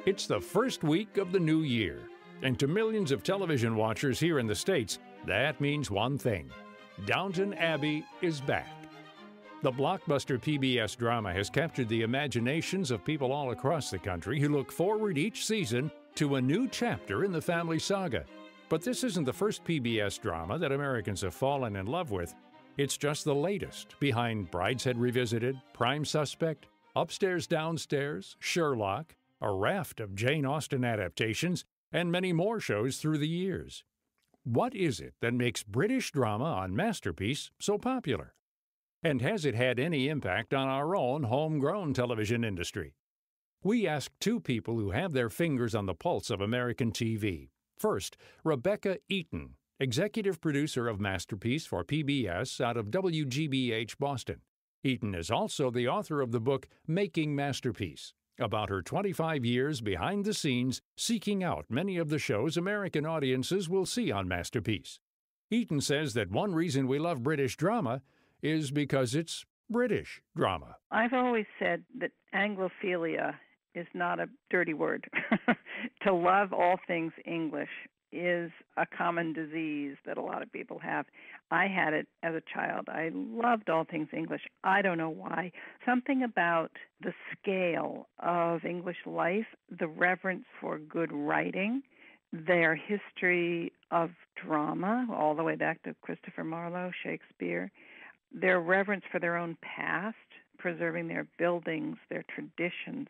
It's the first week of the new year, and to millions of television watchers here in the States, that means one thing. Downton Abbey is back. The blockbuster PBS drama has captured the imaginations of people all across the country who look forward each season to a new chapter in the family saga. But this isn't the first PBS drama that Americans have fallen in love with. It's just the latest, behind Brideshead Revisited, Prime Suspect, Upstairs Downstairs, Sherlock, a raft of Jane Austen adaptations, and many more shows through the years. What is it that makes British drama on Masterpiece so popular? And has it had any impact on our own homegrown television industry? We asked two people who have their fingers on the pulse of American TV. First, Rebecca Eaton, executive producer of Masterpiece for PBS out of WGBH Boston. Eaton is also the author of the book Making Masterpiece, about her 25 years behind the scenes seeking out many of the shows American audiences will see on Masterpiece. Eaton says that one reason we love British drama is because it's British drama. I've always said that Anglophilia is not a dirty word. To love all things English is a common disease that a lot of people have. I had it as a child. I loved all things English. I don't know why. Something about the scale of English life, the reverence for good writing, their history of drama, all the way back to Christopher Marlowe, Shakespeare, their reverence for their own past, preserving their buildings, their traditions.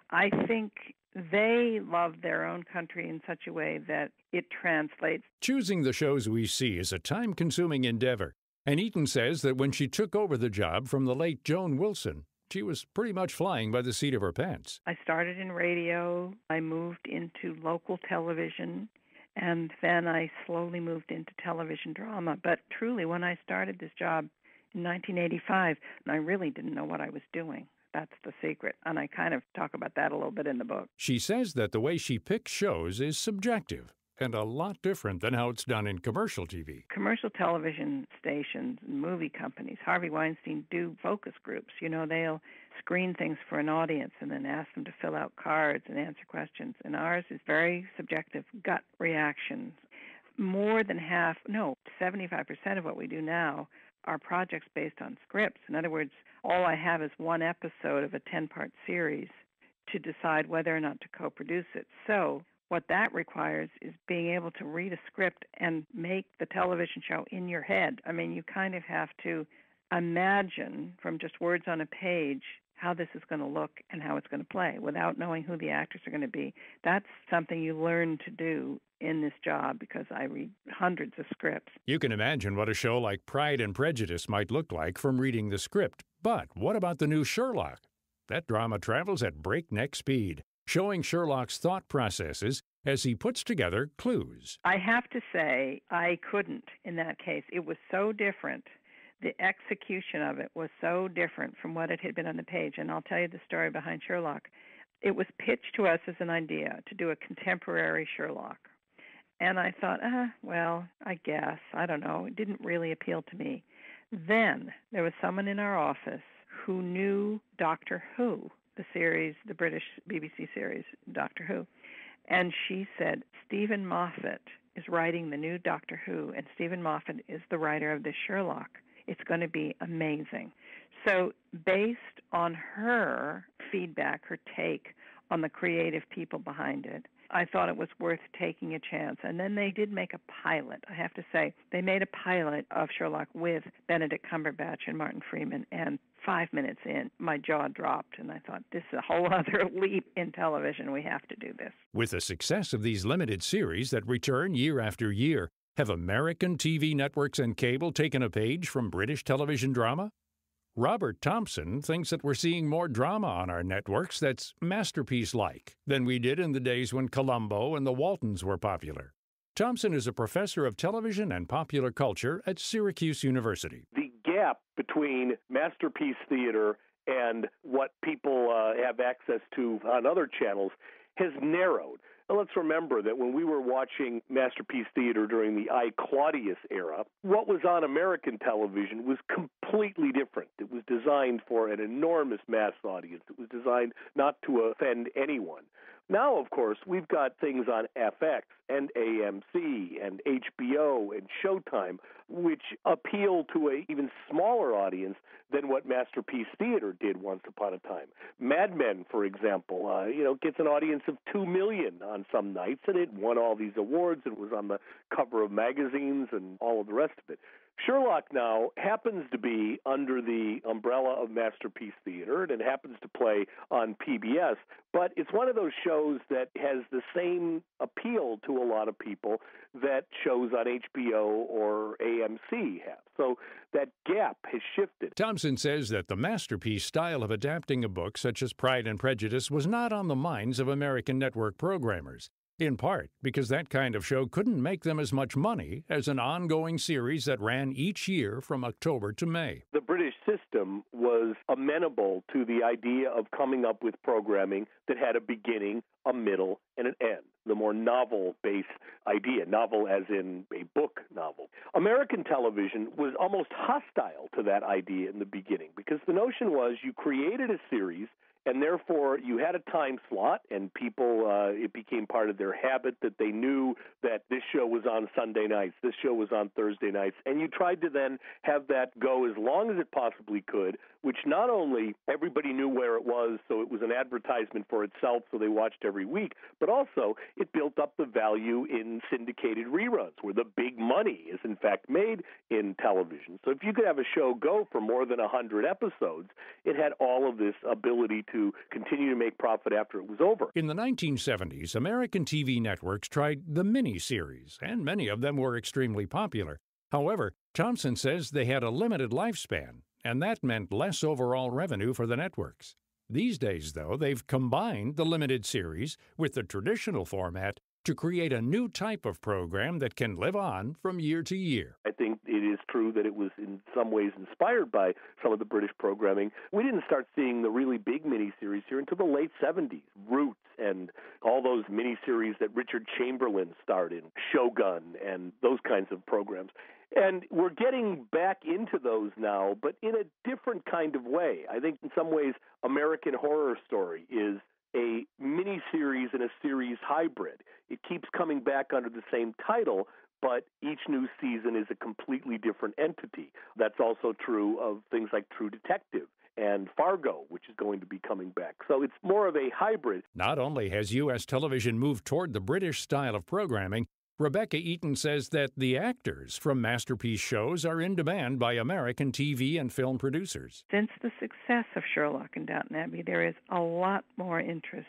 I think they love their own country in such a way that it translates. Choosing the shows we see is a time-consuming endeavor, and Eaton says that when she took over the job from the late Joan Wilson, she was pretty much flying by the seat of her pants. I started in radio, I moved into local television, and then I slowly moved into television drama. But truly, when I started this job in 1985, I really didn't know what I was doing. That's the secret, and I kind of talk about that a little bit in the book. She says that the way she picks shows is subjective and a lot different than how it's done in commercial TV. Commercial television stations and movie companies, Harvey Weinstein, do focus groups. You know, they'll screen things for an audience and then ask them to fill out cards and answer questions. And ours is very subjective, gut reactions. More than 75% of what we do now are projects based on scripts. In other words, all I have is one episode of a 10-part series to decide whether or not to co-produce it. So what that requires is being able to read a script and make the television show in your head. I mean, you kind of have to imagine from just words on a page how this is going to look and how it's going to play without knowing who the actors are going to be. That's something you learn to do in this job because I read hundreds of scripts. You can imagine what a show like Pride and Prejudice might look like from reading the script. But what about the new Sherlock? That drama travels at breakneck speed, showing Sherlock's thought processes as he puts together clues. I have to say, I couldn't in that case. It was so different. The execution of it was so different from what it had been on the page. And I'll tell you the story behind Sherlock. It was pitched to us as an idea to do a contemporary Sherlock. And I thought, well, I guess. I don't know. It didn't really appeal to me. Then there was someone in our office who knew Doctor Who, the series, the British BBC series, Doctor Who. And she said, Stephen Moffat is writing the new Doctor Who, and Stephen Moffat is the writer of this Sherlock. It's going to be amazing. So based on her feedback, her take on the creative people behind it, I thought it was worth taking a chance. And then they did make a pilot. I have to say, they made a pilot of Sherlock with Benedict Cumberbatch and Martin Freeman, and 5 minutes in, my jaw dropped, and I thought, this is a whole other leap in television. We have to do this. With the success of these limited series that return year after year, have American TV networks and cable taken a page from British television drama? Robert Thompson thinks that we're seeing more drama on our networks that's masterpiece-like than we did in the days when Columbo and the Waltons were popular. Thompson is a professor of television and popular culture at Syracuse University. The gap between masterpiece theater and what people have access to on other channels has narrowed. Now, let's remember that when we were watching Masterpiece Theater during the I. Claudius era, what was on American television was completely different. It was designed for an enormous mass audience. It was designed not to offend anyone. Now, of course, we've got things on FX and AMC and HBO and Showtime, which appeal to an even smaller audience than what Masterpiece Theater did once upon a time. Mad Men, for example, gets an audience of 2 million on some nights, and it won all these awards and was on the cover of magazines and all of the rest of it. Sherlock now happens to be under the umbrella of Masterpiece Theater, and it happens to play on PBS, but it's one of those shows that has the same appeal to a lot of people that shows on HBO or AMC have. So that gap has shifted. Thompson says that the Masterpiece style of adapting a book such as Pride and Prejudice was not on the minds of American network programmers, in part because that kind of show couldn't make them as much money as an ongoing series that ran each year from October to May. The British system was amenable to the idea of coming up with programming that had a beginning, a middle, and an end. The more novel-based idea, novel as in a book novel. American television was almost hostile to that idea in the beginning because the notion was you created a series and therefore you had a time slot, and people, it became part of their habit that they knew that this show was on Sunday nights, this show was on Thursday nights, and you tried to then have that go as long as it possibly could, which not only everybody knew where it was, so it was an advertisement for itself, so they watched every week, but also it built up the value in syndicated reruns, where the big money is in fact made in television. So if you could have a show go for more than 100 episodes, it had all of this ability to continue to make profit after it was over. In the 1970s, American TV networks tried the miniseries, and many of them were extremely popular. However, Thompson says they had a limited lifespan, and that meant less overall revenue for the networks. These days, though, they've combined the limited series with the traditional format to create a new type of program that can live on from year to year. I think it is true that it was in some ways inspired by some of the British programming. We didn't start seeing the really big miniseries here until the late 70s. Roots and all those miniseries that Richard Chamberlain starred in, Shogun, and those kinds of programs. And we're getting back into those now, but in a different kind of way. I think in some ways American Horror Story is a miniseries and a series hybrid. It keeps coming back under the same title, but each new season is a completely different entity. That's also true of things like True Detective and Fargo, which is going to be coming back. So it's more of a hybrid. Not only has U.S. television moved toward the British style of programming, Rebecca Eaton says that the actors from Masterpiece shows are in demand by American TV and film producers. Since the success of Sherlock and Downton Abbey, there is a lot more interest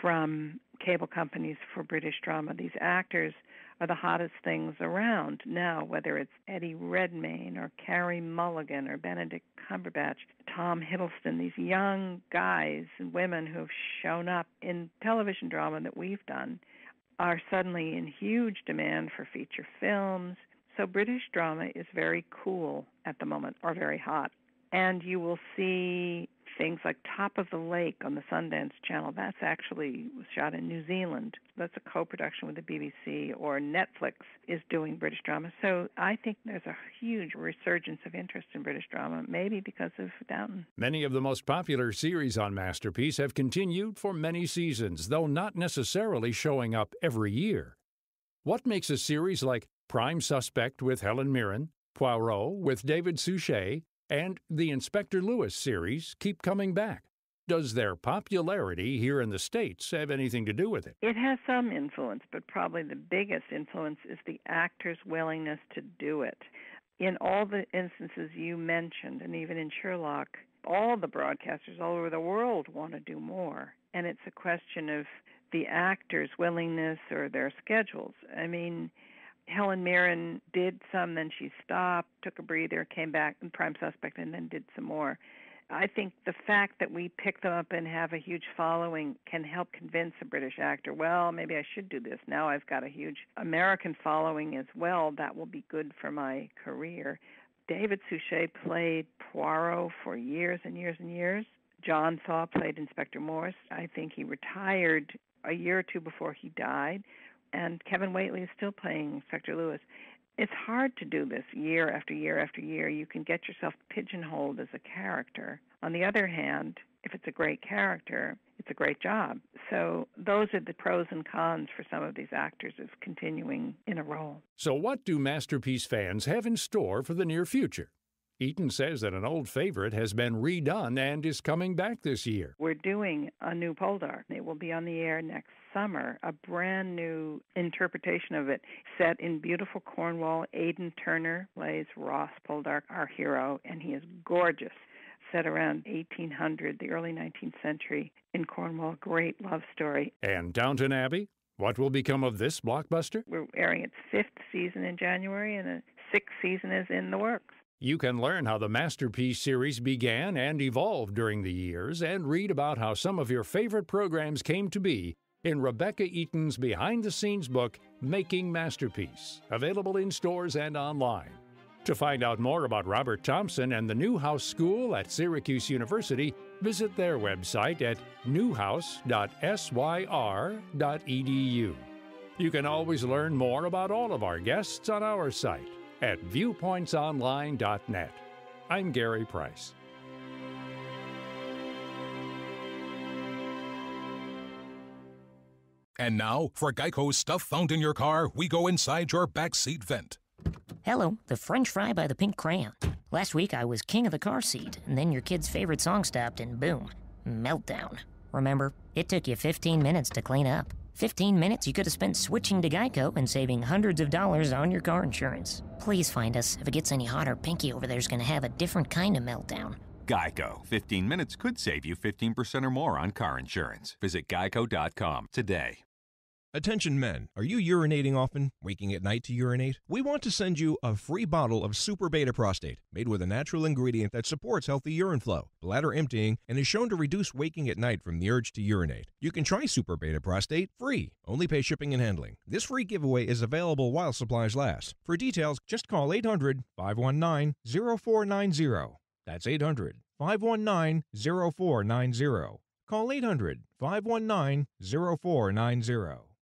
from cable companies for British drama. These actors are the hottest things around now, whether it's Eddie Redmayne or Carey Mulligan or Benedict Cumberbatch, Tom Hiddleston, these young guys and women who have shown up in television drama that we've done are suddenly in huge demand for feature films. So British drama is very cool at the moment, or very hot. And you will see things like Top of the Lake on the Sundance Channel. That's actually shot in New Zealand. That's a co-production with the BBC, or Netflix is doing British drama. So I think there's a huge resurgence of interest in British drama, maybe because of Downton. Many of the most popular series on Masterpiece have continued for many seasons, though not necessarily showing up every year. What makes a series like Prime Suspect with Helen Mirren, Poirot with David Suchet, and the Inspector Lewis series keep coming back? Does their popularity here in the States have anything to do with it? It has some influence, but probably the biggest influence is the actors' willingness to do it. In all the instances you mentioned, and even in Sherlock, all the broadcasters all over the world want to do more. And it's a question of the actors' willingness or their schedules. I mean, Helen Mirren did some, then she stopped, took a breather, came back in Prime Suspect, and then did some more. I think the fact that we pick them up and have a huge following can help convince a British actor, well, maybe I should do this. Now I've got a huge American following as well. That will be good for my career. David Suchet played Poirot for years and years and years. John Thaw played Inspector Morse. I think he retired a year or two before he died. And Kevin Whately is still playing Inspector Lewis. It's hard to do this year after year after year. You can get yourself pigeonholed as a character. On the other hand, if it's a great character, it's a great job. So those are the pros and cons for some of these actors of continuing in a role. So what do Masterpiece fans have in store for the near future? Eaton says that an old favorite has been redone and is coming back this year. We're doing a new Poldark. It will be on the air next summer, a brand new interpretation of it, set in beautiful Cornwall. Aidan Turner plays Ross Poldark, our hero, and he is gorgeous. Set around 1800, the early 19th century in Cornwall. Great love story. And Downton Abbey? What will become of this blockbuster? We're airing its 5th season in January, and a 6th season is in the works. You can learn how the Masterpiece series began and evolved during the years and read about how some of your favorite programs came to be in Rebecca Eaton's behind-the-scenes book, Making Masterpiece, available in stores and online. To find out more about Robert Thompson and the Newhouse School at Syracuse University, visit their website at newhouse.syr.edu. You can always learn more about all of our guests on our site at viewpointsonline.net. I'm Gary Price. And now, for Geico's stuff found in your car, we go inside your backseat vent. Hello, the French fry by the pink crayon. Last week I was king of the car seat, and then your kid's favorite song stopped and boom, meltdown. Remember, it took you 15 minutes to clean up. 15 minutes you could have spent switching to Geico and saving hundreds of dollars on your car insurance. Please find us. If it gets any hotter, Pinky over there's gonna have a different kind of meltdown. Geico. 15 minutes could save you 15% or more on car insurance. Visit geico.com today. Attention men, are you urinating often, waking at night to urinate? We want to send you a free bottle of Super Beta Prostate, made with a natural ingredient that supports healthy urine flow, bladder emptying, and is shown to reduce waking at night from the urge to urinate. You can try Super Beta Prostate free, only pay shipping and handling. This free giveaway is available while supplies last. For details, just call 800-519-0490. That's 800-519-0490. Call 800-519-0490.